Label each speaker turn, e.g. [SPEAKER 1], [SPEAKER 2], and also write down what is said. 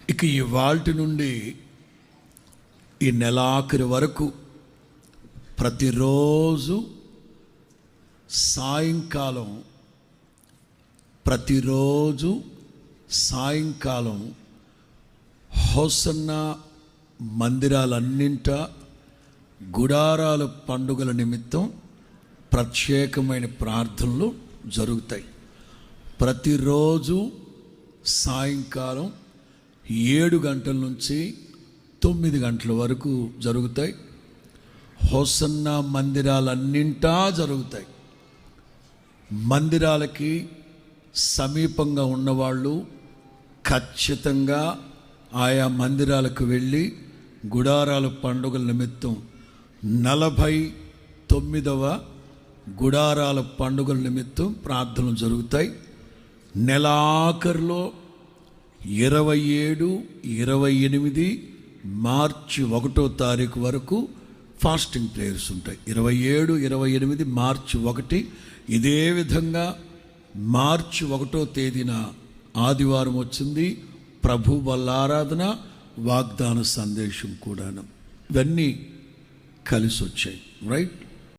[SPEAKER 1] ఇక ఇవాల్టి నుండి ఈ నెలాఖరి వరకు ప్రతిరోజు సాయంకాలం హోసన్న మందిరాలన్నింటా గుడారాల పండుగల నిమిత్తం ప్రత్యేకమైన ప్రార్థనలు జరుగుతాయి. ప్రతిరోజు సాయంకాలం 7 గంటల నుంచి 9 గంటల వరకు జరుగుతాయి. హోసన్న మందిరాలన్నింటా జరుగుతాయి. మందిరాలకి సమీపంగా ఉన్నవాళ్ళు ఖచ్చితంగా ఆయా మందిరాలకు వెళ్ళి గుడారాల పండుగల నిమిత్తం 49వ గుడారాల పండుగల నిమిత్తం ప్రార్థనలు జరుగుతాయి. నెలాఖరులో 27, 28 మార్చి 1వ తారీఖు వరకు ఫాస్టింగ్ ప్రేయర్స్ ఉంటాయి. 27, 28 మార్చి 1. ఇదే విధంగా మార్చి 1వ తేదీన ఆదివారం వచ్చింది. ప్రభు వల్ల ఆరాధన, వాగ్దాన సందేశం కూడాను, ఇవన్నీ కలిసి వచ్చాయి. రైట్.